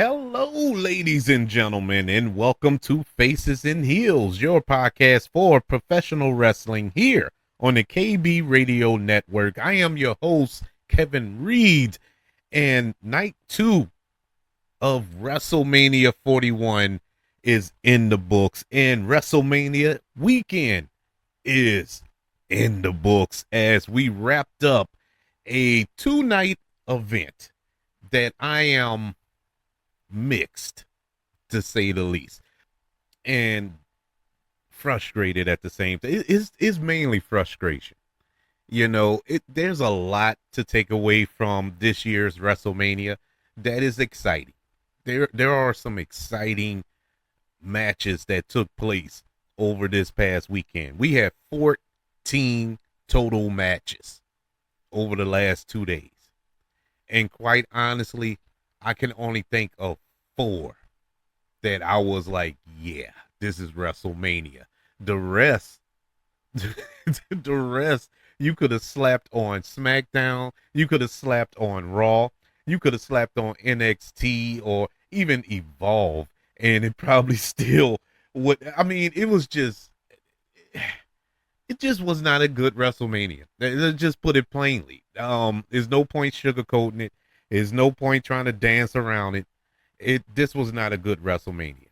Hello, ladies and gentlemen, and welcome to Faces and Heels, your podcast for professional wrestling here on the KB Radio Network. I am your host, Kevin Reed, and night 2 of WrestleMania 41 is in the books, and WrestleMania weekend is in the books as we wrapped up a 2-night event that I am mixed, to say the least, and frustrated at the same time. It's mainly frustration. There's a lot to take away from this year's WrestleMania that is exciting. There are some exciting matches that took place over this past weekend. We had 14 total matches over the last 2 days. And quite honestly, I can only think of 4 that I was like, yeah, this is WrestleMania. The rest, the rest, you could have slapped on SmackDown. You could have slapped on Raw. You could have slapped on NXT or even Evolve. And it probably still would. I mean, it just was not a good WrestleMania. Let's just put it plainly. There's no point sugarcoating it. There's no point trying to dance around it. This was not a good WrestleMania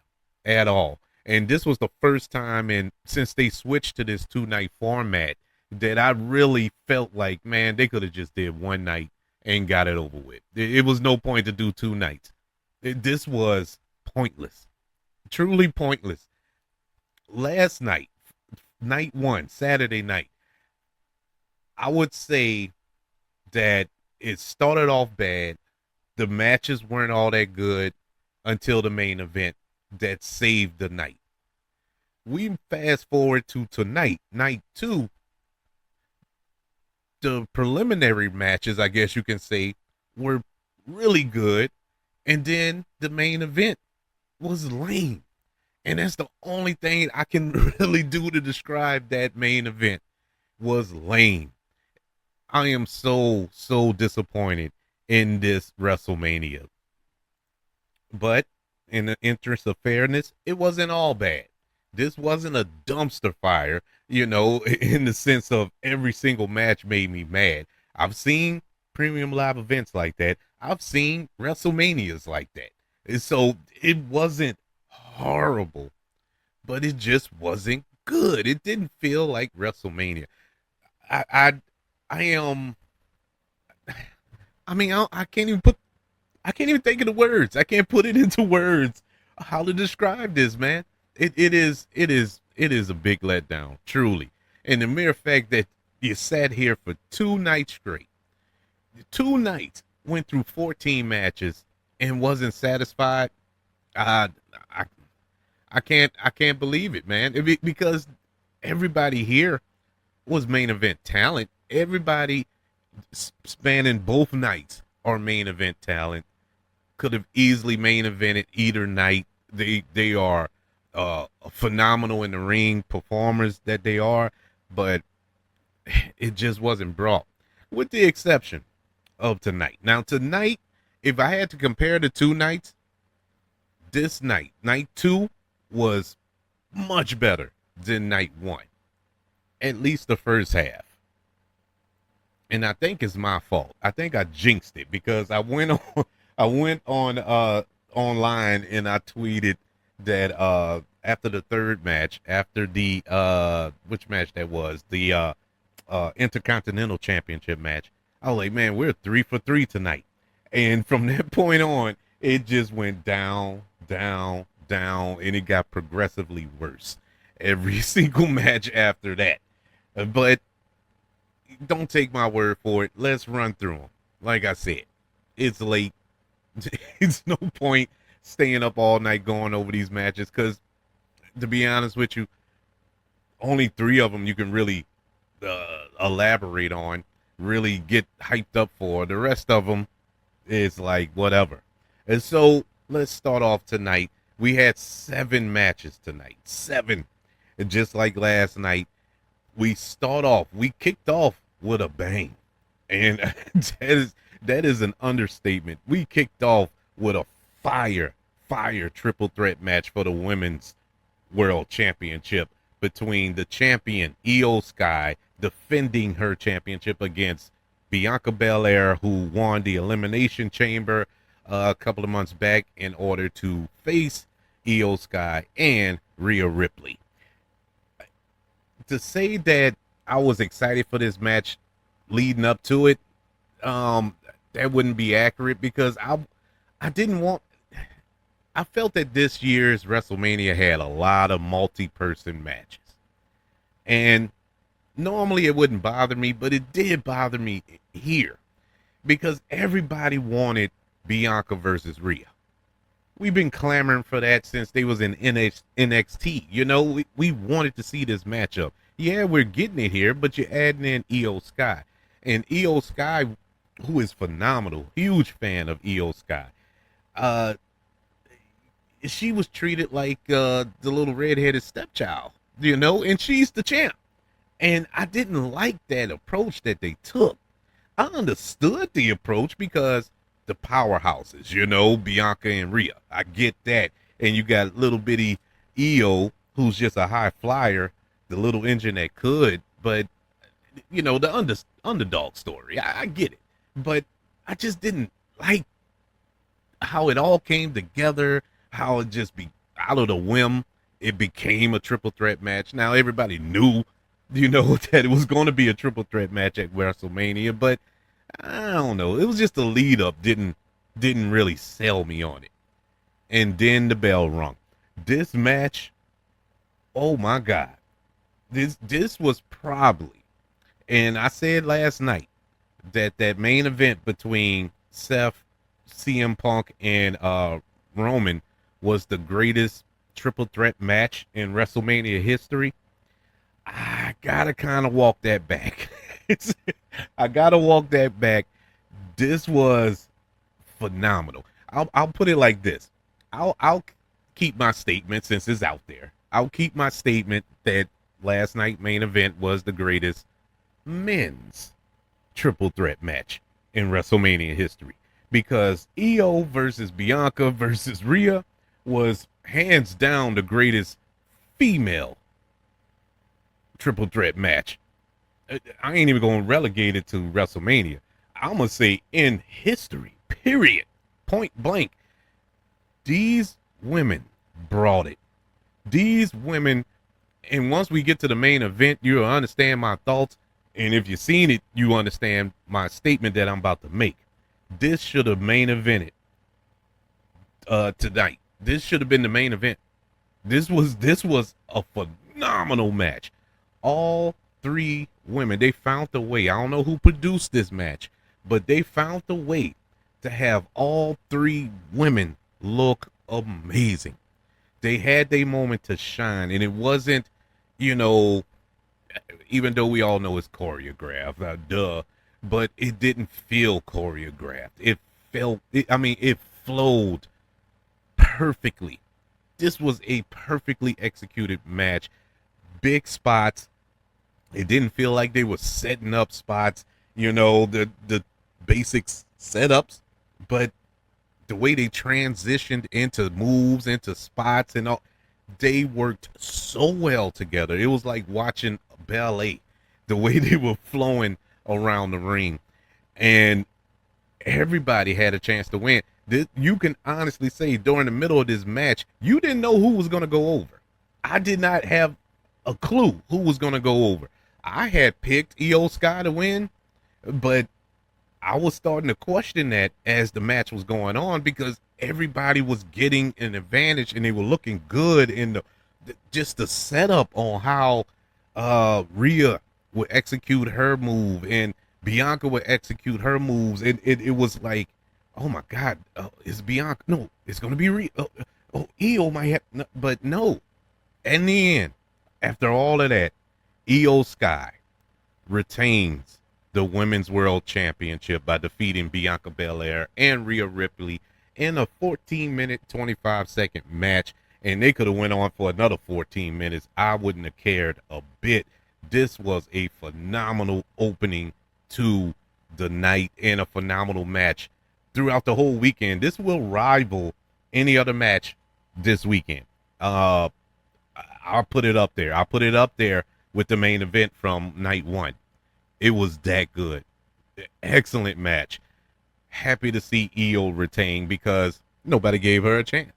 at all. And this was the first time since they switched to this 2-night format that I really felt like, man, they could have just did one night and got it over with. It was no point to do 2 nights. This was pointless. Truly pointless. Last night, night 1, Saturday night, I would say that it started off bad. The matches weren't all that good until the main event that saved the night. We fast forward to tonight, night 2. The preliminary matches, I guess you can say, were really good. And then the main event was lame. And that's the only thing I can really do to describe that main event was lame. I am so disappointed in this WrestleMania. But in the interest of fairness, it wasn't all bad. This wasn't a dumpster fire, in the sense of every single match made me mad. I've seen premium live events like that. I've seen WrestleManias like that. And so it wasn't horrible, but it just wasn't good. It didn't feel like WrestleMania. I am. I mean, I can't even think of the words. I can't put it into words how to describe this, man. It is a big letdown, truly. And the mere fact that you sat here for 2 nights straight, 2 nights, went through 14 matches and wasn't satisfied. I can't believe it, man. Because everybody here was main event talent. Everybody spanning both nights are main event talent. Could have easily main evented either night. They are phenomenal in the ring performers that they are, but it just wasn't brought, with the exception of tonight. Now tonight, if I had to compare the 2 nights, this night 2 was much better than night 1, at least the first half. And I think it's my fault. I think I jinxed it because I went on online and I tweeted that after the third match, after the which match that was, the Intercontinental Championship match, I was like, man, we're 3 for 3 tonight. And from that point on, it just went down, and it got progressively worse every single match after that. But don't take my word for it. Let's run through them. Like I said, it's late. It's no point staying up all night going over these matches because, to be honest with you, only 3 of them you can really elaborate on, really get hyped up for. The rest of them is like whatever. And so let's start off tonight. We had 7 matches tonight. 7. And just like last night, we kicked off with a bang. And that is an understatement. We kicked off with a fire, fire triple threat match for the women's world championship between the champion Io Sky defending her championship against Bianca Belair, who won the Elimination Chamber a couple of months back in order to face Io Sky and Rhea Ripley. To say that I was excited for this match leading up to it, that wouldn't be accurate, because I didn't want. I felt that this year's WrestleMania had a lot of multi-person matches, and normally it wouldn't bother me, but it did bother me here because everybody wanted Bianca versus Rhea. We've been clamoring for that since they was in NXT. You know, we wanted to see this matchup. Yeah, we're getting it here, but you're adding in Io Sky. And Io Sky, who is phenomenal, huge fan of Io Sky. She was treated like the little redheaded stepchild, you know, and she's the champ. And I didn't like that approach that they took. I understood the approach because the powerhouses, you know, Bianca and Rhea. I get that. And you got little bitty Io, who's just a high flyer, the little engine that could. But, you know, the underdog story, I get it. But I just didn't like how it all came together, how it just be out of the whim. It became a triple threat match. Now everybody knew, you know, that it was going to be a triple threat match at WrestleMania, but I don't know. It was just the lead up didn't really sell me on it. And then the bell rung. This match, oh my God. This was probably, and I said last night that main event between Seth, CM Punk, and Roman was the greatest triple threat match in WrestleMania history. I gotta kind of walk that back. I gotta walk that back. This was phenomenal. I'll put it like this. I'll keep my statement since it's out there. I'll keep my statement that last night main event was the greatest men's triple threat match in WrestleMania history, because Io versus Bianca versus Rhea was hands down the greatest female triple threat match. I ain't even going to relegate it to WrestleMania. I'm going to say in history, period, point blank. These women brought it. These women, and once we get to the main event, you'll understand my thoughts. And if you've seen it, you understand my statement that I'm about to make. This should have main evented tonight. This should have been the main event. This was a phenomenal match. All three women, they found a way. I don't know who produced this match, but they found a way to have all three women look amazing. They had their moment to shine, and it wasn't, you know, even though we all know it's choreographed, but it didn't feel choreographed. It flowed perfectly. This was a perfectly executed match. Big spots. It didn't feel like they were setting up spots, you know, the basic setups, but the way they transitioned into moves, into spots and all, they worked so well together. It was like watching ballet, the way they were flowing around the ring, and everybody had a chance to win. You can honestly say during the middle of this match, you didn't know who was going to go over. I did not have a clue who was going to go over. I had picked Io Sky to win, but I was starting to question that as the match was going on, because everybody was getting an advantage and they were looking good in just the setup on how Rhea would execute her move and Bianca would execute her moves. It was like, oh my God, it's Bianca. No, it's going to be Rhea. Io might have, no, but no. In the end, after all of that, Io Sky retains the Women's World Championship by defeating Bianca Belair and Rhea Ripley in a 14-minute, 25-second match. And they could have went on for another 14 minutes. I wouldn't have cared a bit. This was a phenomenal opening to the night and a phenomenal match throughout the whole weekend. This will rival any other match this weekend. Uh, I'll put it up there. I'll put it up there with the main event from night one. It was that good. Excellent match. Happy to see Io retain because nobody gave her a chance.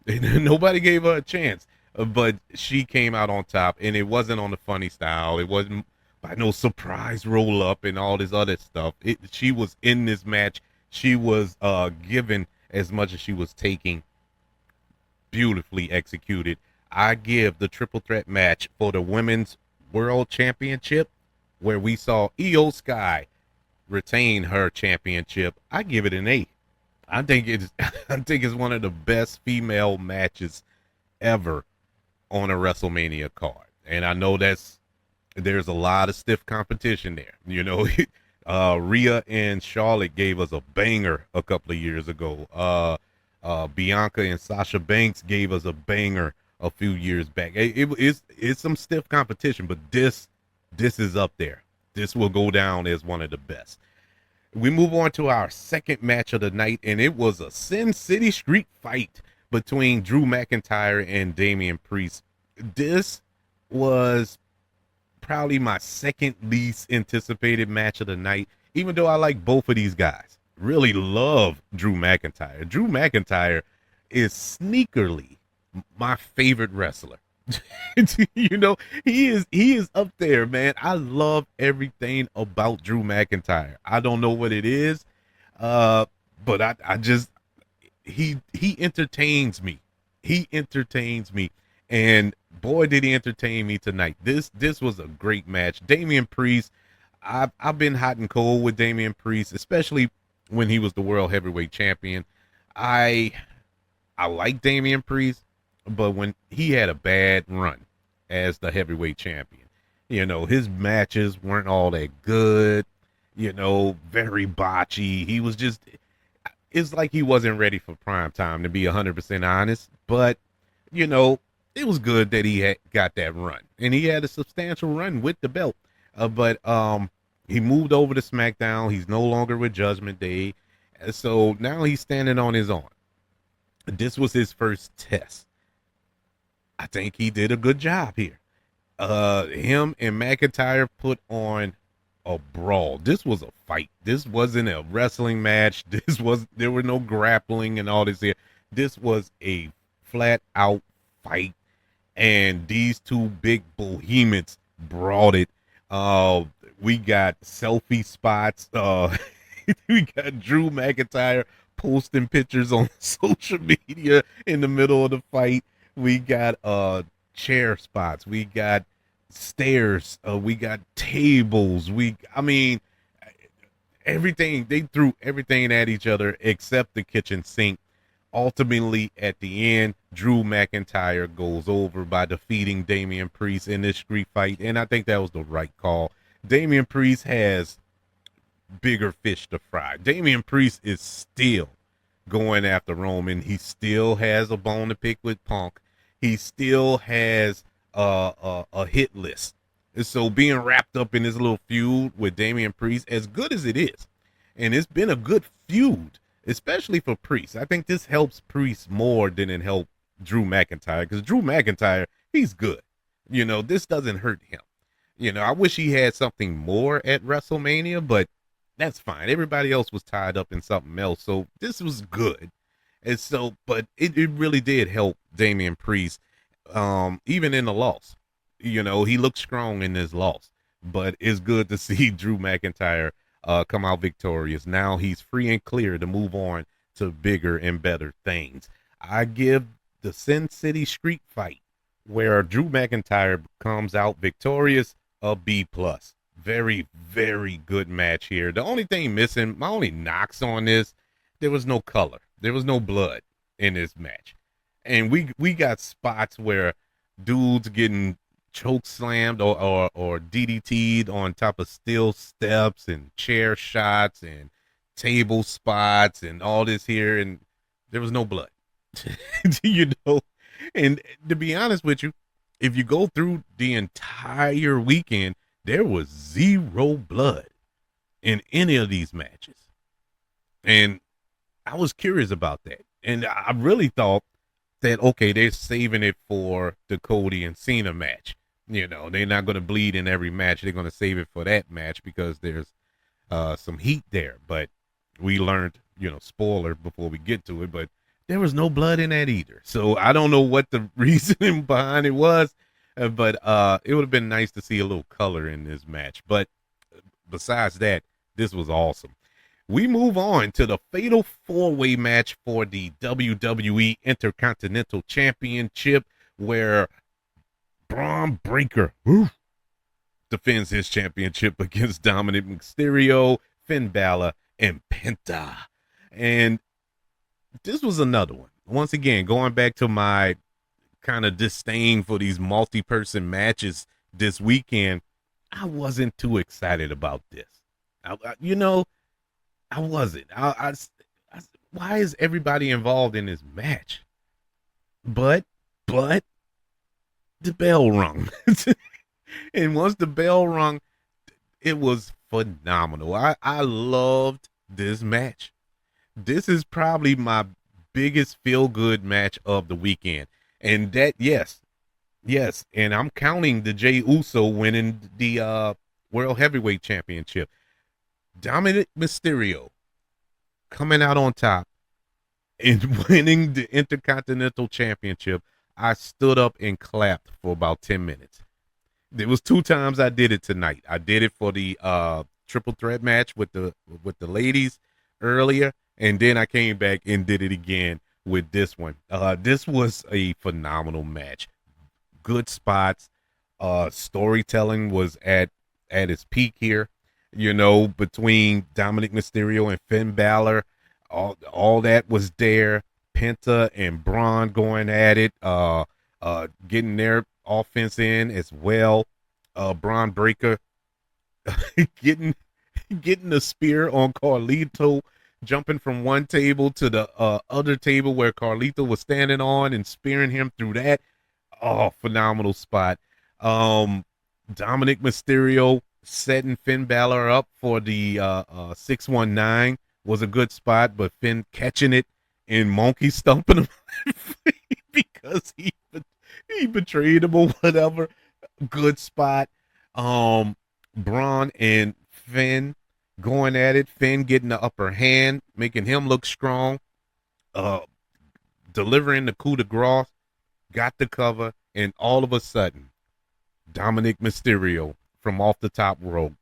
Nobody gave her a chance. But she came out on top, and it wasn't on the funny style. It wasn't by no surprise roll up and all this other stuff. She was in this match. She was given as much as she was taking, beautifully executed. I give the triple threat match for the women's world championship, where we saw Io Sky retain her championship. I give it an A. I think it's I think it's one of the best female matches ever on a WrestleMania card. And I know there's a lot of stiff competition there. You know, Rhea and Charlotte gave us a banger a couple of years ago. Bianca and Sasha Banks gave us a banger a few years back. It's some stiff competition, but this is up there. This will go down as one of the best. We move on to our second match of the night, and it was a Sin City Street fight between Drew McIntyre and Damian Priest. This was probably my second least anticipated match of the night, even though I like both of these guys. Really love Drew McIntyre. Drew McIntyre is sneakerly my favorite wrestler. You know, he is up there, man. I love everything about Drew McIntyre. I don't know what it is, but I just he entertains me. He entertains me, and boy, did he entertain me tonight. This was a great match. Damian Priest, I've been hot and cold with Damian Priest, especially when he was the world heavyweight champion. I like Damian Priest, but when he had a bad run as the heavyweight champion, you know, his matches weren't all that good, you know, very botchy. He was just, it's like he wasn't ready for prime time, to be 100% honest. But, you know, it was good that he had got that run, and he had a substantial run with the belt. But he moved over to SmackDown. He's no longer with Judgment Day. So now he's standing on his own. This was his first test. I think he did a good job here. Him and McIntyre put on a brawl. This was a fight. This wasn't a wrestling match. There were no grappling and all this here. This was a flat out fight. And these two big behemoths brought it. We got selfie spots. We got Drew McIntyre posting pictures on social media in the middle of the fight. We got chair spots. We got stairs. We got tables. I mean, everything. They threw everything at each other except the kitchen sink. Ultimately, at the end, Drew McIntyre goes over by defeating Damian Priest in this street fight, and I think that was the right call. Damian Priest has bigger fish to fry. Damian Priest is still going after Roman. He still has a bone to pick with Punk. He still has a hit list. And so being wrapped up in this little feud with Damian Priest, as good as it is, and it's been a good feud, especially for Priest. I think this helps Priest more than it helped Drew McIntyre, because Drew McIntyre, he's good. You know, this doesn't hurt him. You know, I wish he had something more at WrestleMania, but that's fine. Everybody else was tied up in something else, so this was good. And so, but it really did help Damian Priest, even in the loss. You know, he looked strong in this loss, but it's good to see Drew McIntyre come out victorious. Now he's free and clear to move on to bigger and better things. I give the Sin City Street fight, where Drew McIntyre comes out victorious, a B+. Very, very good match here. The only thing missing, my only knocks on this, there was no color. There was no blood in this match. And we got spots where dudes getting choke slammed or DDT'd on top of steel steps and chair shots and table spots and all this here, and there was no blood. You know, and to be honest with you, if you go through the entire weekend, there was zero blood in any of these matches. And I was curious about that. And I really thought that, okay, they're saving it for the Cody and Cena match. You know, they're not going to bleed in every match. They're going to save it for that match because there's some heat there. But we learned, spoiler before we get to it, but there was no blood in that either. So I don't know what the reasoning behind it was, but it would have been nice to see a little color in this match. But besides that, this was awesome. We move on to the fatal four-way match for the WWE Intercontinental Championship, where Braun Breaker defends his championship against Dominic Mysterio, Finn Balor, and Penta. And this was another one. Once again, going back to my kind of disdain for these multi-person matches this weekend, I wasn't too excited about this. I wasn't. Why is everybody involved in this match? But the bell rung. And once the bell rung, it was phenomenal. I loved this match. This is probably my biggest feel-good match of the weekend. And that, yes. And I'm counting the Jey Uso winning the World Heavyweight Championship. Dominic Mysterio coming out on top and winning the Intercontinental Championship. I stood up and clapped for about 10 minutes. There was 2 times I did it tonight. I did it for the triple threat match with the ladies earlier, and then I came back and did it again with this one. This was a phenomenal match. Good spots. Storytelling was at its peak here. Between Dominic Mysterio and Finn Balor, all that was there. Penta and Braun going at it, getting their offense in as well. Braun Breaker getting a spear on Carlito, jumping from one table to the other table where Carlito was standing on and spearing him through that. Oh, phenomenal spot. Dominic Mysterio setting Finn Balor up for the 619 was a good spot, but Finn catching it and monkey stumping him because he betrayed him or whatever. Good spot. Braun and Finn going at it. Finn getting the upper hand, making him look strong. Delivering the coup de grace, got the cover, and all of a sudden, Dominic Mysterio from off the top rope,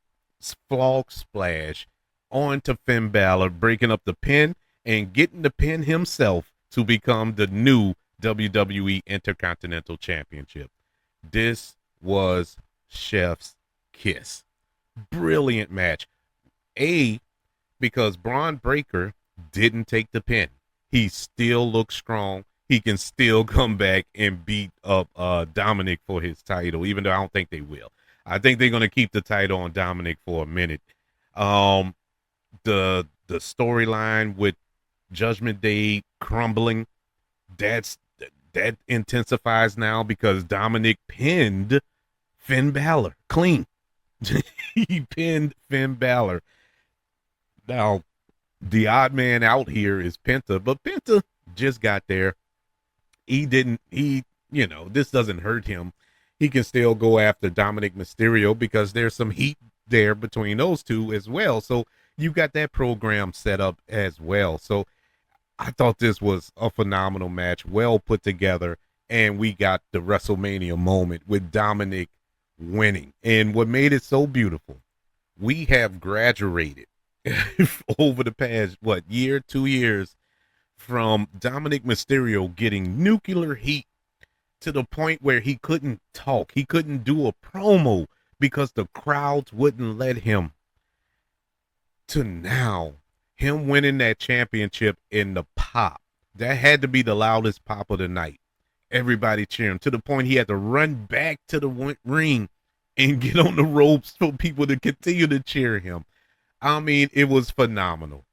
frog splash onto Finn Balor, breaking up the pin and getting the pin himself to become the new WWE Intercontinental Championship. This was chef's kiss. Brilliant match. Because Braun Breaker didn't take the pin. He still looks strong. He can still come back and beat up Dominic for his title, even though I don't think they will. I think they're going to keep the title on Dominic for a minute. The storyline with Judgment Day crumbling, that intensifies now because Dominic pinned Finn Balor clean. He pinned Finn Balor. Now, the odd man out here is Penta, but Penta just got there. This doesn't hurt him. He can still go after Dominic Mysterio because there's some heat there between those two as well. So you got that program set up as well. So I thought this was a phenomenal match, well put together, and we got the WrestleMania moment with Dominic winning. And what made it so beautiful, we have graduated over the past, 2 years from Dominic Mysterio getting nuclear heat to the point where he couldn't talk. He couldn't do a promo because the crowds wouldn't let him, to now him winning that championship in the pop. That had to be the loudest pop of the night. Everybody cheering to the point he had to run back to the ring and get on the ropes for people to continue to cheer him. I mean, it was phenomenal.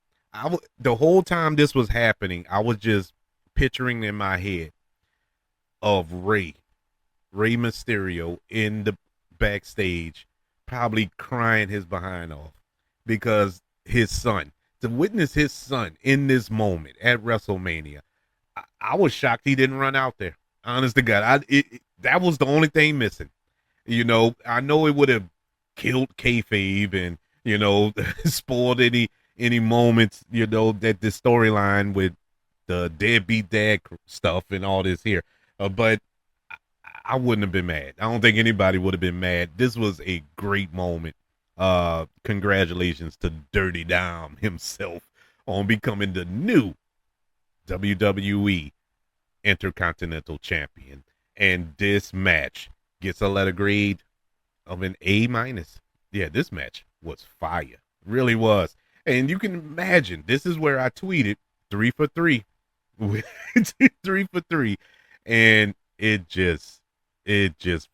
The whole time this was happening, I was just picturing in my head of Rey Mysterio in the backstage, probably crying his behind off because his son, to witness his son in this moment at WrestleMania, I was shocked he didn't run out there. Honest to God, that was the only thing missing. You know, I know it would have killed kayfabe and spoiled any moments. You know that the storyline with the deadbeat dad stuff and all this here, but I wouldn't have been mad. I don't think anybody would have been mad. This was a great moment. Congratulations to Dirty Dom himself on becoming the new WWE Intercontinental Champion. And this match gets a letter grade of an A minus. Yeah, this match was fire. Really was. And you can imagine, this is where I tweeted 3 for 3. 3 for 3. And it just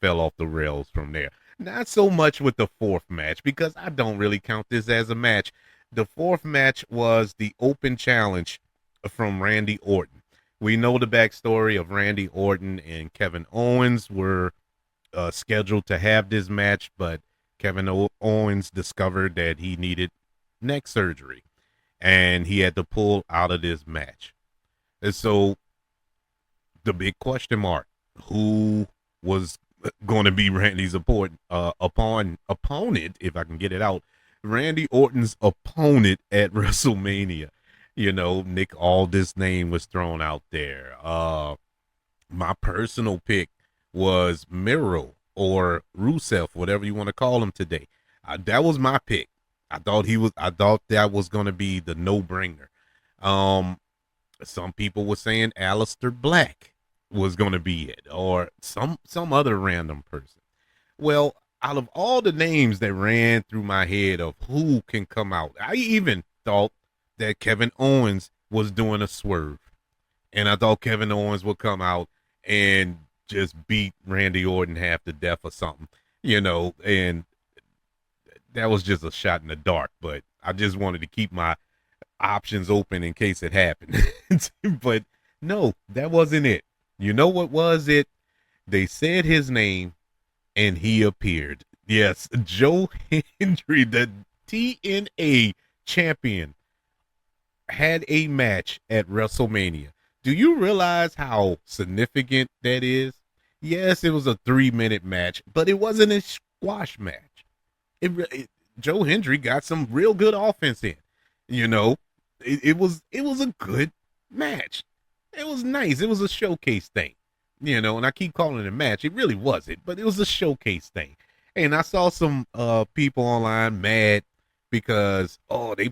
fell off the rails from there. Not so much with the fourth match, because I don't really count this as a match. The fourth match was the open challenge from Randy Orton. We know the backstory of Randy Orton and Kevin Owens were scheduled to have this match, but Kevin Owens discovered that he needed neck surgery, and he had to pull out of this match. And so the big question mark, who was going to be Randy's opponent, if I can get it out, Randy Orton's opponent at WrestleMania. Nick Aldis' name was thrown out there. My personal pick was Miro or Rusev, whatever you want to call him today. That was my pick. I thought that was going to be the no-brainer. Some people were saying Aleister Black was going to be it, or some other random person. Well, out of all the names that ran through my head of who can come out, I even thought that Kevin Owens was doing a swerve, and I thought Kevin Owens would come out and just beat Randy Orton half to death or something, and that was just a shot in the dark, but I just wanted to keep my options open in case it happened. But no, that wasn't it. You know what was it? They said his name and he appeared. Yes, Joe Hendry, the TNA champion, had a match at WrestleMania. Do you realize how significant that is? Yes, it was a 3-minute match, but it wasn't a squash match. Joe Hendry got some real good offense in. It was a good match. It was nice. It was a showcase thing, and I keep calling it a match. It really wasn't, but it was a showcase thing. And I saw some people online mad because they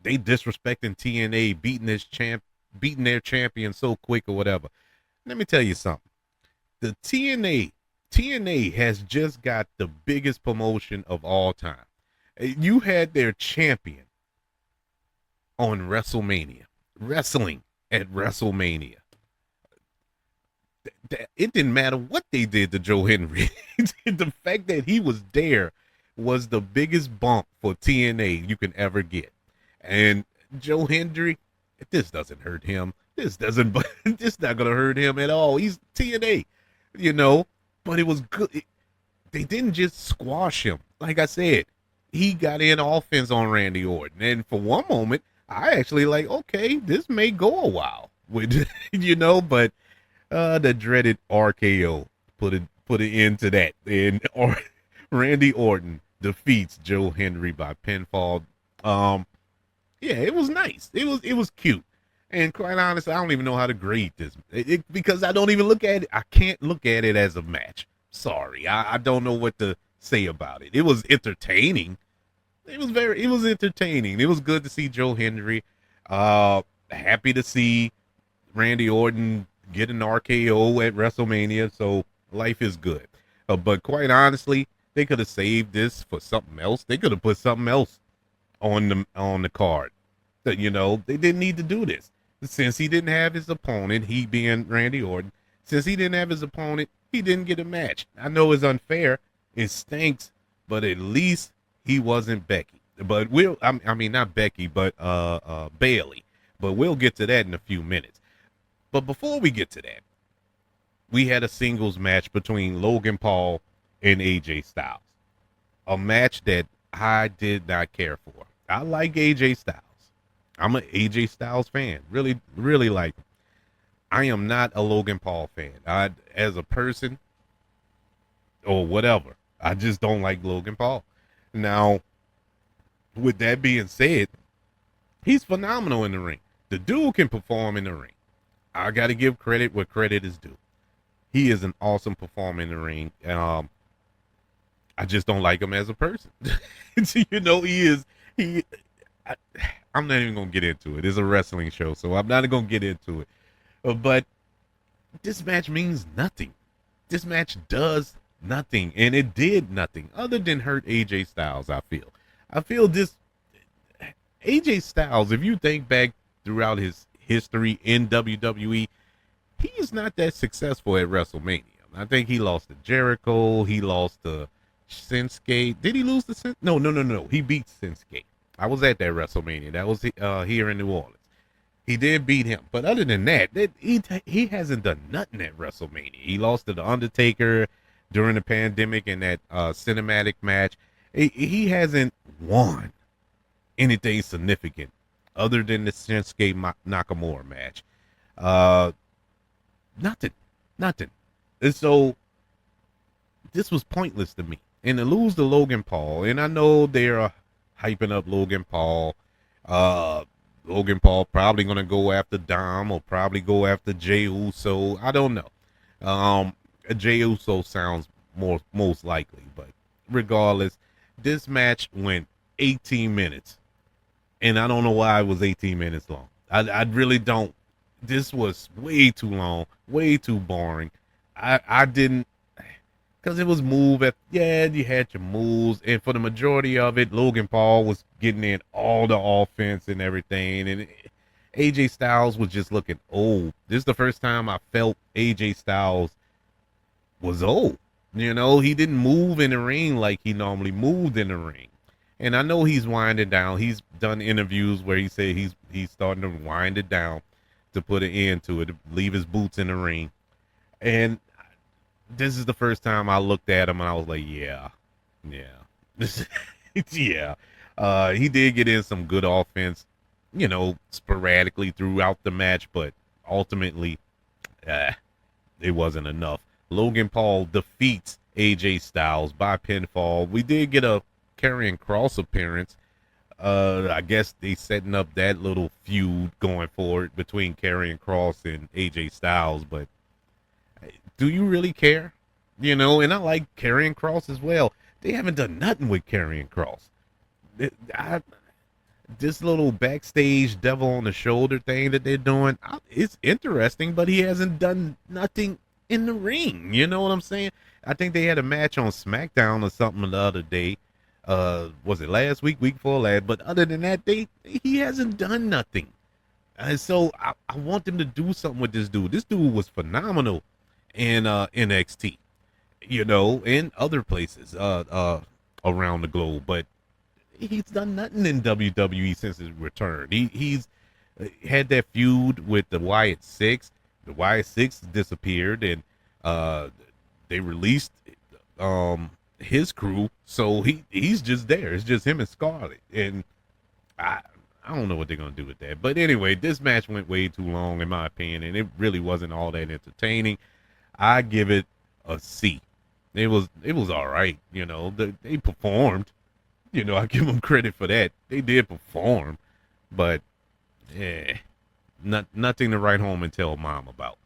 disrespecting TNA, beating their champion so quick or whatever. Let me tell you something. The TNA has just got the biggest promotion of all time. You had their champion on WrestleMania, wrestling at WrestleMania. It didn't matter what they did to Joe Hendry. The fact that he was there was the biggest bump for TNA you can ever get. And Joe Hendry, this doesn't hurt him. This not gonna hurt him at all. He's TNA, but it was good. They didn't just squash him. Like I said, he got in offense on Randy Orton. And for one moment, I actually okay, this may go a while with, but the dreaded RKO put an end to that. And Randy Orton defeats Joe Hendry by pinfall. Yeah, it was nice. It was cute. And quite honestly, I don't even know how to grade this because I don't even look at it. I can't look at it as a match. Sorry, I don't know what to say about it. It was entertaining. It was entertaining. It was good to see Joe Hendry. Happy to see Randy Orton get an RKO at WrestleMania. So life is good. But quite honestly, they could have saved this for something else. They could have put something else on the card. They didn't need to do this. Since he didn't have his opponent, he being Randy Orton, since he didn't have his opponent, he didn't get a match. I know it's unfair. It stinks, but at least he wasn't Becky. But not Becky, but Bailey. But we'll get to that in a few minutes. But before we get to that, we had a singles match between Logan Paul and AJ Styles. A match that I did not care for. I like AJ Styles. I'm an AJ Styles fan. Really, really like him. I am not a Logan Paul fan. As a person or whatever, I just don't like Logan Paul. Now, with that being said, he's phenomenal in the ring. The dude can perform in the ring. I got to give credit where credit is due. He is an awesome performer in the ring. I just don't like him as a person. You know, he. I, I'm not even gonna get into it. It's a wrestling show, so I'm not gonna get into it. But this match means nothing. This match does nothing, and it did nothing other than hurt AJ Styles. I feel this AJ Styles. If you think back throughout his history in WWE, he is not that successful at WrestleMania. I think he lost to Jericho. He lost to Shinsuke. Did he lose to Shinsuke? No. He beat Shinsuke. I was at that WrestleMania. That was here in New Orleans. He did beat him. But other than that, he hasn't done nothing at WrestleMania. He lost to The Undertaker during the pandemic in that cinematic match. He hasn't won anything significant other than the Shinsuke Nakamura match. Nothing. And so this was pointless to me. And to lose to Logan Paul, and I know they're hyping up Logan Paul. Logan Paul probably gonna go after Dom or probably go after Jey Uso. I don't know. Jey Uso sounds most likely, but regardless, this match went 18 minutes, and I don't know why it was 18 minutes long. I really don't. This was way too long, way too boring. I didn't, because it was you had your moves, and for the majority of it, Logan Paul was getting in all the offense and everything, and AJ Styles was just looking old. This is the first time I felt AJ Styles was old. You know, he didn't move in the ring like he normally moved in the ring. And I know he's winding down. He's done interviews where he said he's starting to wind it down to put an end to it, to leave his boots in the ring. And this is the first time I looked at him and I was like, yeah. He did get in some good offense, you know, sporadically throughout the match, but ultimately, it wasn't enough. Logan Paul defeats AJ Styles by pinfall. We did get a Karrion Kross appearance. I guess they setting up that little feud going forward between Karrion Kross and AJ Styles, but do you really care? You know, and I like Karrion Kross as well. They haven't done nothing with Karrion Kross. This little backstage devil on the shoulder thing that they're doing, it's interesting, but he hasn't done nothing in the ring. You know what I'm saying? I think they had a match on SmackDown or something the other day. Was it last week before last? But other than that, he hasn't done nothing. And so I want them to do something with this dude. This dude was phenomenal in NXT, you know, and other places around the globe. But he's done nothing in WWE since his return. He's had that feud with the Wyatt Six. The Wyatt Six disappeared, and they released his crew, so he's just there. It's just him and Scarlett, and I don't know what they're gonna do with that. But anyway, this match went way too long in my opinion, and it really wasn't all that entertaining. I give it a C. It was all right. You know, they performed. You know, I give them credit for that. They did perform, but nothing to write home and tell mom about.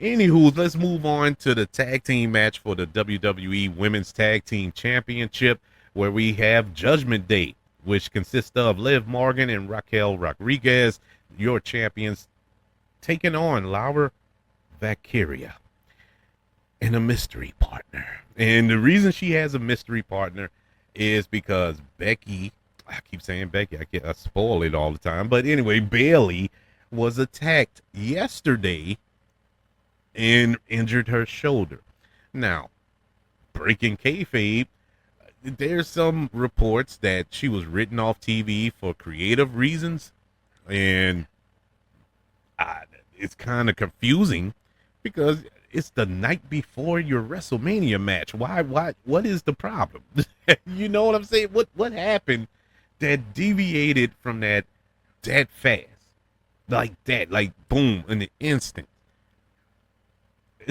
Anywho, let's move on to the tag team match for the WWE Women's Tag Team Championship, where we have Judgment Day, which consists of Liv Morgan and Raquel Rodriguez, your champions, taking on Laura Valkyria and a mystery partner. And the reason she has a mystery partner is because Becky, I keep saying Becky, I spoil it all the time, but anyway, Bayley was attacked yesterday and injured her shoulder. Now, breaking kayfabe, there's some reports that she was written off TV for creative reasons, and it's kind of confusing because it's the night before your WrestleMania match. What is the problem? You know what I'm saying? What happened that deviated from that fast? Like that, like boom, in the instant.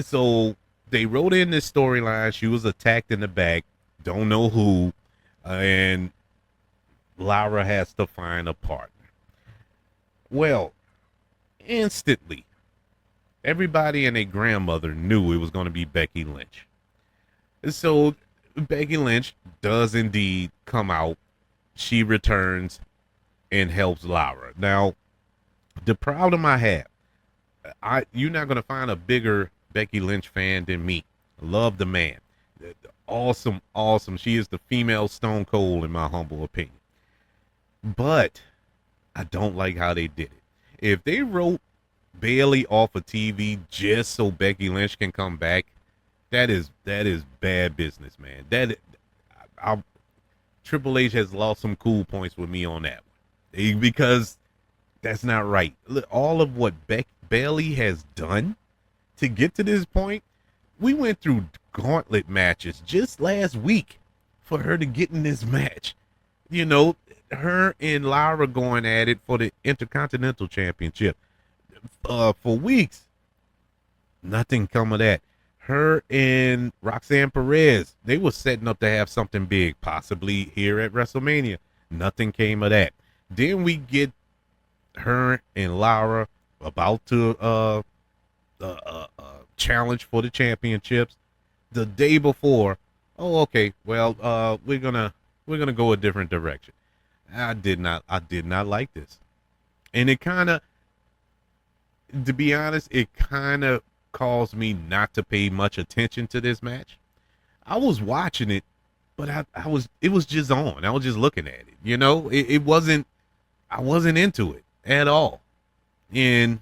So they wrote in this storyline. She was attacked in the back. Don't know who. And Lara has to find a partner. Well, instantly, everybody and their grandmother knew it was going to be Becky Lynch. So Becky Lynch does indeed come out. She returns and helps Lara. Now, the problem I have, you're not going to find a bigger Becky Lynch fan than me. Love the man. Awesome, awesome. She is the female Stone Cold in my humble opinion. But I don't like how they did it. If they wrote Bayley off of TV just so Becky Lynch can come back, that is bad business, man. Triple H has lost some cool points with me on that one because that's not right. Look, all of what Bayley has done to get to this point, we went through gauntlet matches just last week for her to get in this match. You know, her and Lara going at it for the Intercontinental Championship for weeks. Nothing come of that. Her and Roxanne Perez, they were setting up to have something big, possibly here at WrestleMania. Nothing came of that. Then we get her and Lara about to challenge for the championships. The day before, oh, okay, well, we're gonna go a different direction. I did not like this, and it kind of, to be honest, it kind of caused me not to pay much attention to this match. I was watching it, but it was just on. I was just looking at it. You know, it wasn't, I wasn't into it at all, and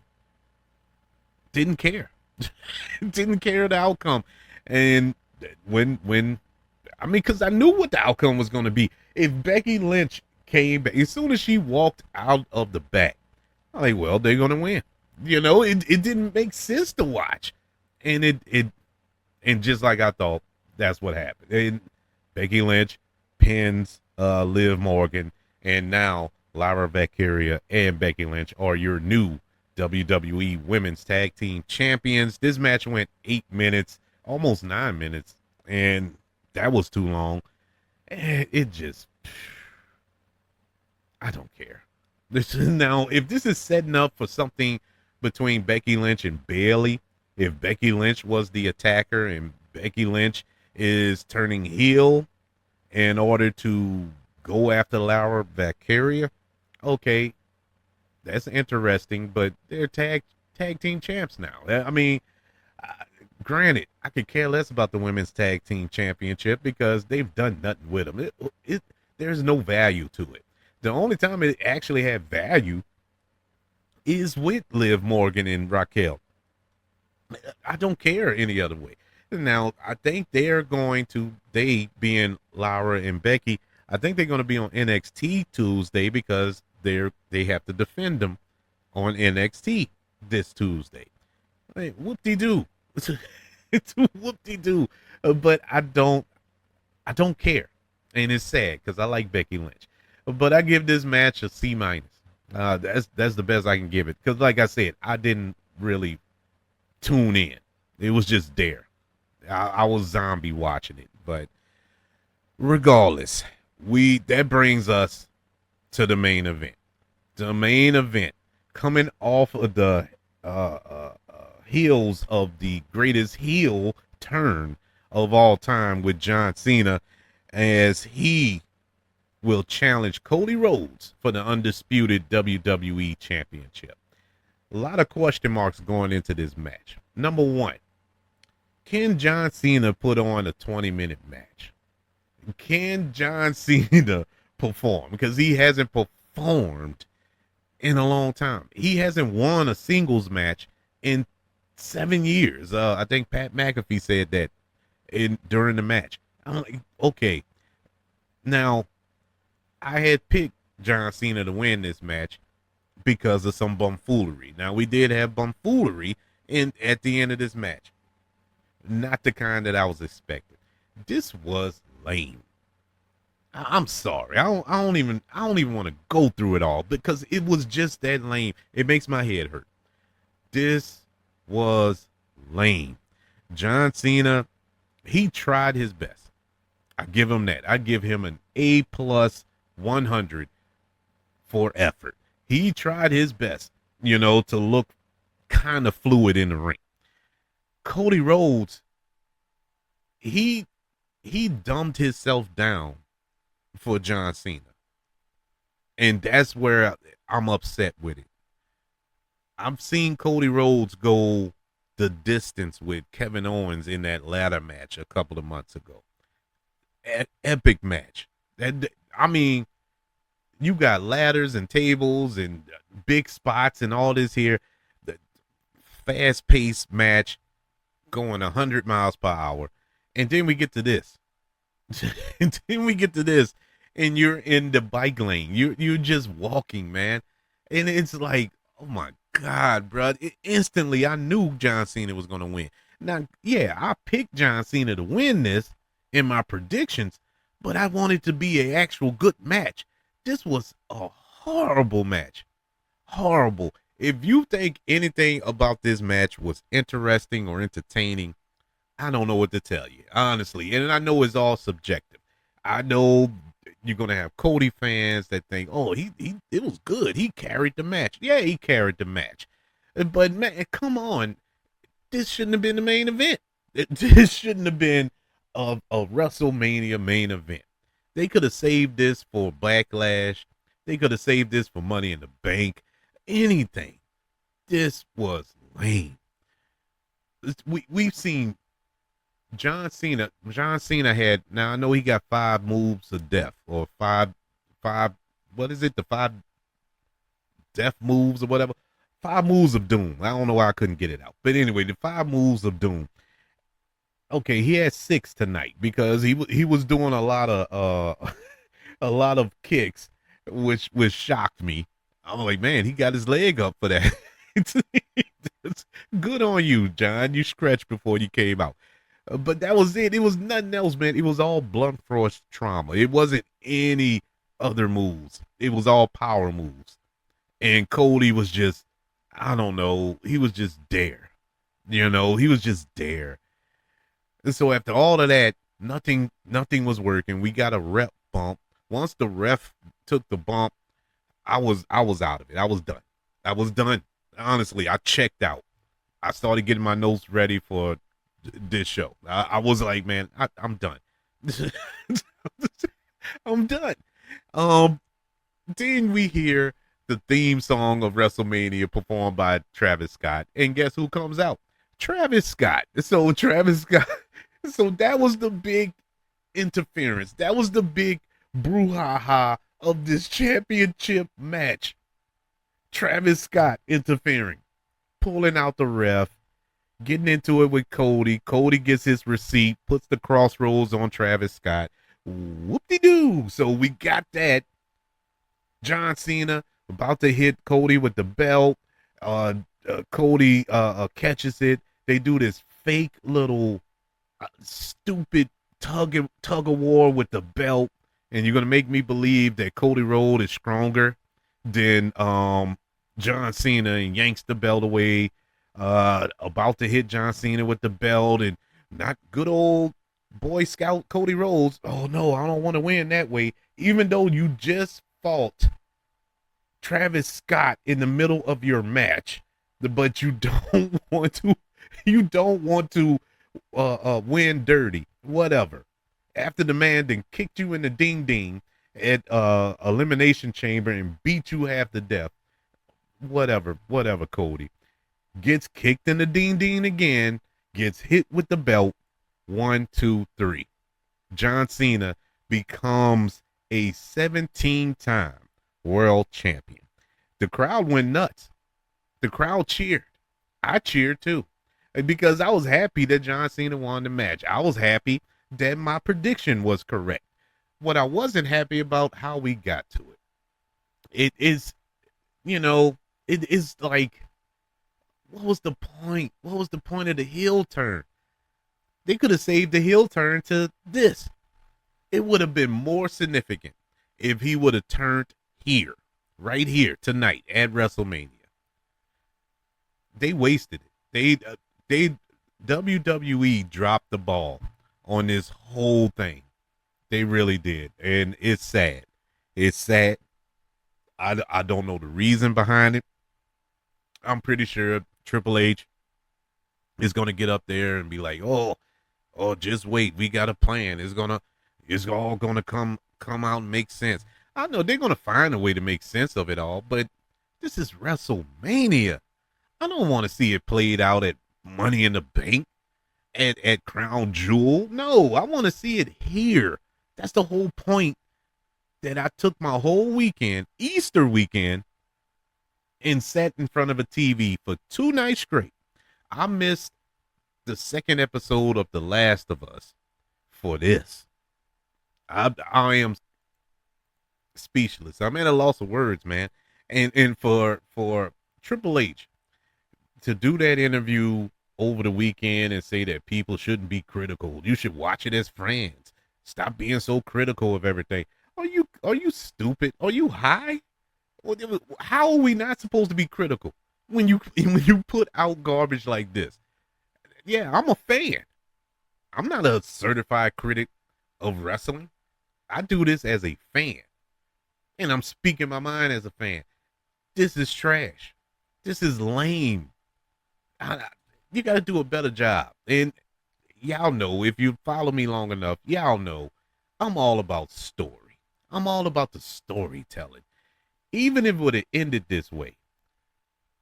didn't care. Didn't care the outcome. And when I mean, because I knew what the outcome was going to be. If Becky Lynch came back, as soon as she walked out of the back, I'm like, well, they're going to win. You know, it didn't make sense to watch. And and just like I thought, that's what happened. And Becky Lynch pins Liv Morgan, and now Lara Valkyria and Becky Lynch are your new WWE Women's Tag Team Champions. This match went 8 minutes, almost 9 minutes, and that was too long. And it just, I don't care. Now, if this is setting up for something between Becky Lynch and Bayley, if Becky Lynch was the attacker and Becky Lynch is turning heel in order to go after Lara Valkyria, okay, that's interesting, but they're tag team champs now. I mean, granted, I could care less about the women's tag team championship because they've done nothing with them. There's no value to it. The only time it actually had value is with Liv Morgan and Raquel. I don't care any other way. Now, I think they being Lara and Becky, I think they're going to be on NXT Tuesday because they have to defend them on NXT this Tuesday. Hey, whoop-de-doo. It's whoop-de-doo. But I don't care. And it's sad because I like Becky Lynch. But I give this match a C-. That's the best I can give it. Because like I said, I didn't really tune in. It was just there. I was zombie watching it. But regardless, that brings us to the main event. The main event, coming off of the heels of the greatest heel turn of all time with John Cena, as he will challenge Cody Rhodes for the undisputed WWE Championship. A lot of question marks going into this match. Number one, can John Cena put on a 20-minute match? Can John Cena perform? Because he hasn't performed in a long time. He hasn't won a singles match in 7 years. I think Pat McAfee said that during the match. I'm like, okay. Now, I had picked John Cena to win this match because of some bumfoolery. Now, we did have bumfoolery at the end of this match. Not the kind that I was expecting. This was lame. I'm sorry. I don't even want to go through it all because it was just that lame. It makes my head hurt. This was lame. John Cena, he tried his best. I give him that. I give him an A plus 100 for effort. He tried his best, to look kind of fluid in the ring. Cody Rhodes, he dumbed himself down for John Cena. And that's where I'm upset with it. I've seen Cody Rhodes go the distance with Kevin Owens in that ladder match a couple of months ago. Epic match. I mean, you got ladders and tables and big spots and all this here. The fast-paced match going 100 miles per hour. And then we get to this. And you're in the bike lane. You're just walking, man. And it's like, oh my God, bro. Instantly, I knew John Cena was going to win. Now, yeah, I picked John Cena to win this in my predictions, but I wanted to be an actual good match. This was a horrible match. Horrible. If you think anything about this match was interesting or entertaining, I don't know what to tell you, honestly. And I know it's all subjective. I know you're gonna have Cody fans that think, "Oh, it was good. He carried the match." Yeah, he carried the match. But man, come on, this shouldn't have been the main event. This shouldn't have been a WrestleMania main event. They could have saved this for Backlash. They could have saved this for Money in the Bank. Anything. This was lame. We've seen John Cena. John Cena had, now I know he got 5 moves of death, or five, what is it? The 5 death moves or whatever. 5 moves of doom. I don't know why I couldn't get it out. But anyway, the 5 moves of doom. Okay, he had 6 tonight because he was doing a lot of kicks, which shocked me. I'm like, man, he got his leg up for that. It's good on you, John. You stretched before you came out. But that was it. It was nothing else, man. It was all blunt force trauma. It wasn't any other moves. It was all power moves. And Cody was just, I don't know, he was just there. He was just there. And so after all of that, nothing was working. We got a rep bump. Once the ref took the bump, I was out of it. I was done. Honestly, I checked out. I started getting my notes ready for this show. I was like, man, I'm done. I'm done. Then we hear the theme song of WrestleMania performed by Travis Scott, and guess who comes out? Travis Scott. So that was the big interference. That was the big brouhaha of this championship match. Travis Scott interfering, pulling out the ref, getting into it with Cody. Cody gets his receipt, puts the crossroads on Travis Scott. Whoop-de-doo. So we got that. John Cena about to hit Cody with the belt. Cody catches it. They do this fake little stupid tug of war with the belt. And you're going to make me believe that Cody Rhodes is stronger than John Cena, and yanks the belt away. About to hit John Cena with the belt, and not good old Boy Scout Cody Rhodes. Oh no, I don't want to win that way. Even though you just fought Travis Scott in the middle of your match, but you don't want to win dirty. Whatever. After the man then kicked you in the ding ding at Elimination Chamber and beat you half to death. Whatever, Cody. Gets kicked in the ding ding again, gets hit with the belt. 1, 2, 3. John Cena becomes a 17-time world champion. The crowd went nuts. The crowd cheered. I cheered too, because I was happy that John Cena won the match. I was happy that my prediction was correct. What I wasn't happy about, how we got to it. It is, it is like, what was the point? What was the point of the heel turn? They could have saved the heel turn to this. It would have been more significant if he would have turned here, right here, tonight at WrestleMania. They wasted it. They WWE dropped the ball on this whole thing. They really did. And it's sad. It's sad. I don't know the reason behind it. I'm pretty sure Triple H is going to get up there and be like, oh, just wait. We got a plan. It's all going to come out and make sense. I know they're going to find a way to make sense of it all, but this is WrestleMania. I don't want to see it played out at Money in the Bank, at Crown Jewel. No, I want to see it here. That's the whole point that I took my whole weekend, Easter weekend, and sat in front of a TV for 2 nights straight. I missed the second episode of The Last of Us for this. I am speechless. I'm at a loss of words, man. And for Triple H to do that interview over the weekend and say that people shouldn't be critical. You should watch it as friends. Stop being so critical of everything. Are you stupid? Are you high? How are we not supposed to be critical when you put out garbage like this? Yeah, I'm a fan. I'm not a certified critic of wrestling. I do this as a fan. And I'm speaking my mind as a fan. This is trash. This is lame. You got to do a better job. And y'all know, if you follow me long enough, y'all know I'm all about story. I'm all about the storytelling. Even if it would have ended this way,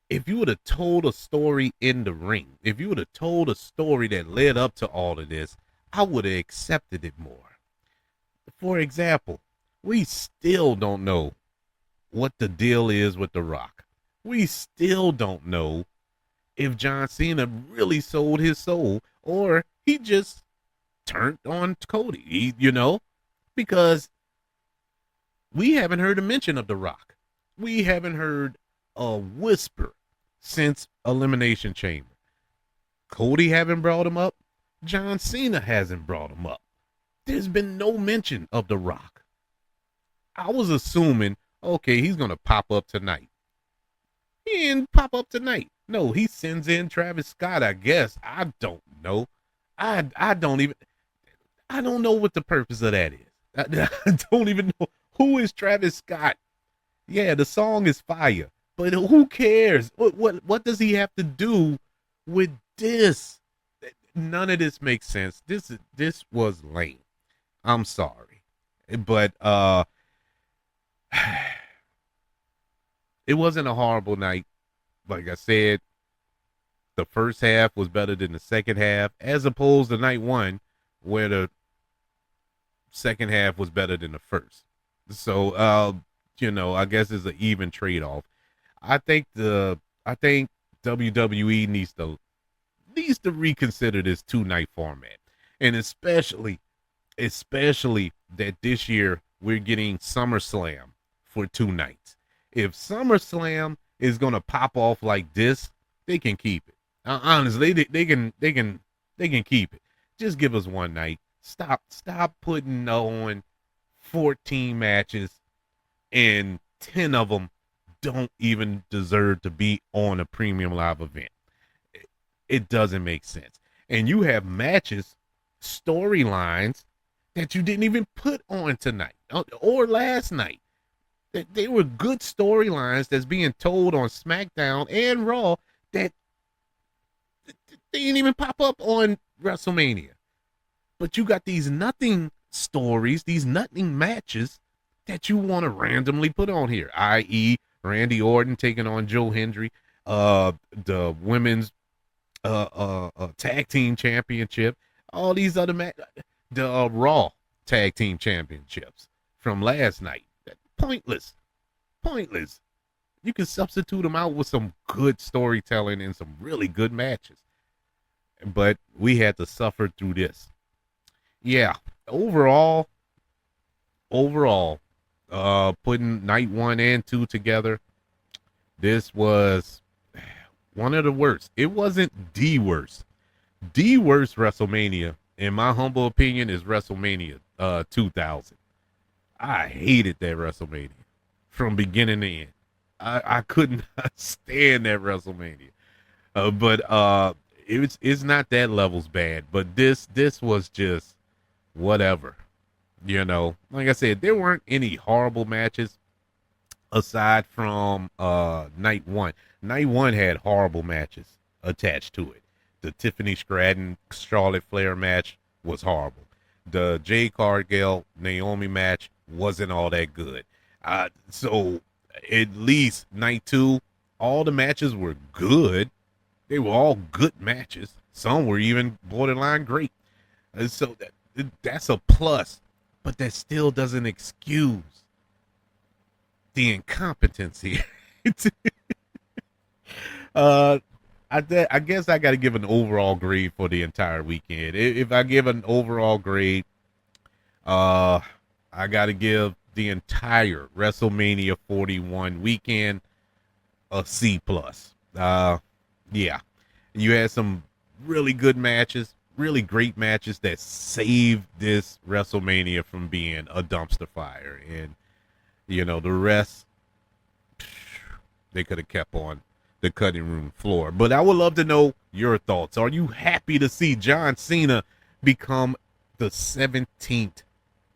if you would have told a story in the ring, if you would have told a story that led up to all of this, I would have accepted it more. For example, we still don't know what the deal is with The Rock. We still don't know if John Cena really sold his soul or he just turned on Cody, because we haven't heard a mention of The Rock. We haven't heard a whisper since Elimination Chamber. Cody haven't brought him up. John Cena hasn't brought him up. There's been no mention of The Rock. I was assuming, okay, he's going to pop up tonight. He didn't pop up tonight. No, he sends in Travis Scott, I guess. I don't know. I don't know what the purpose of that is. I don't even know. Who is Travis Scott? Yeah, the song is fire, but who cares? What does he have to do with this? None of this makes sense. This was lame. I'm sorry, but it wasn't a horrible night. Like I said, the first half was better than the second half, as opposed to night one, where the second half was better than the first. So, I guess it's an even trade-off. I think WWE needs to reconsider this 2-night format, and especially that this year we're getting SummerSlam for 2 nights. If SummerSlam is gonna pop off like this, they can keep it. Honestly, they can keep it. Just give us 1 night. Stop putting on 14 matches, and 10 of them don't even deserve to be on a premium live event. It doesn't make sense. And you have matches, storylines that you didn't even put on tonight or last night. They were good storylines that's being told on SmackDown and Raw that they didn't even pop up on WrestleMania. But you got these nothing stories, these nothing matches that you want to randomly put on here, i.e. Randy Orton taking on Joe Hendry, the women's tag team championship, all these other the Raw tag team championships from last night. Pointless. You can substitute them out with some good storytelling and some really good matches. But we had to suffer through this. Yeah, overall, putting night 1 and 2 together, this was one of the worst. It wasn't the worst. The worst WrestleMania, in my humble opinion, is WrestleMania 2000. I hated that WrestleMania from beginning to end. I could not stand that WrestleMania. But it's not that level's bad, but this was just whatever. Like I said, there weren't any horrible matches aside from night one. Night one had horrible matches attached to it. The Tiffany Stratton Charlotte Flair match was horrible. The Jade Cargill Naomi match wasn't all that good. So at least night two, all the matches were good. They were all good matches. Some were even borderline great. So that's a plus, but that still doesn't excuse the incompetence here. I guess I got to give an overall grade for the entire weekend. If I give an overall grade, I got to give the entire WrestleMania 41 weekend a C plus. Yeah, you had some really good matches, really great matches that saved this WrestleMania from being a dumpster fire, and the rest they could have kept on the cutting room floor. But I would love to know your thoughts. Are you happy to see John Cena become the 17th,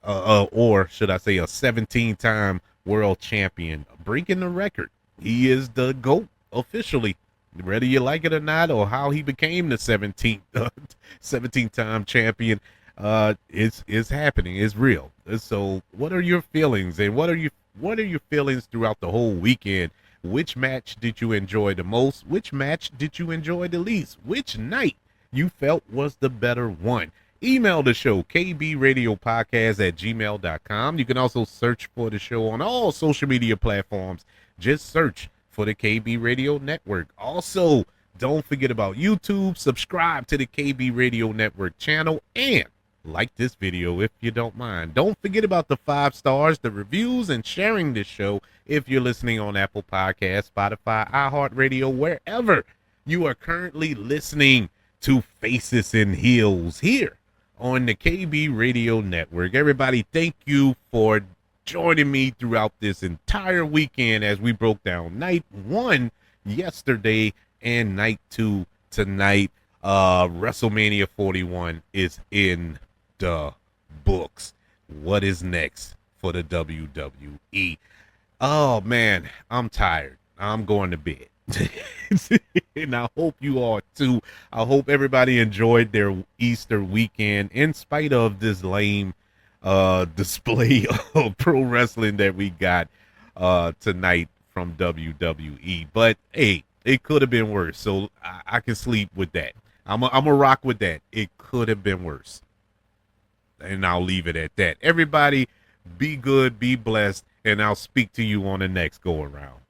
or should I say a 17-time world champion, breaking the record? He is the GOAT officially, whether you like it or not, or how he became the 17th-time champion. It's happening. It's real. So what are your feelings, and what are your feelings throughout the whole weekend? Which match did you enjoy the most? Which match did you enjoy the least? Which night you felt was the better one? Email the show, kbradiopodcast@gmail.com. You can also search for the show on all social media platforms. Just search for the KB Radio Network. Also, don't forget about YouTube. Subscribe to the KB Radio Network channel and like this video if you don't mind. Don't forget about the 5 stars, the reviews, and sharing this show if you're listening on Apple Podcasts, Spotify, iHeartRadio, wherever you are currently listening to Faces and Heels here on the KB Radio Network. Everybody, thank you for joining me throughout this entire weekend as we broke down night 1 yesterday and night 2 tonight. WrestleMania 41 is in the books. What is next for the WWE? Oh man, I'm tired. I'm going to bed. And I hope you are too. I hope everybody enjoyed their Easter weekend in spite of this lame display of pro wrestling that we got tonight from WWE. But hey, it could have been worse. So I can sleep with that. I'm a rock with that. It could have been worse. And I'll leave it at that. Everybody, be good, be blessed, and I'll speak to you on the next go around.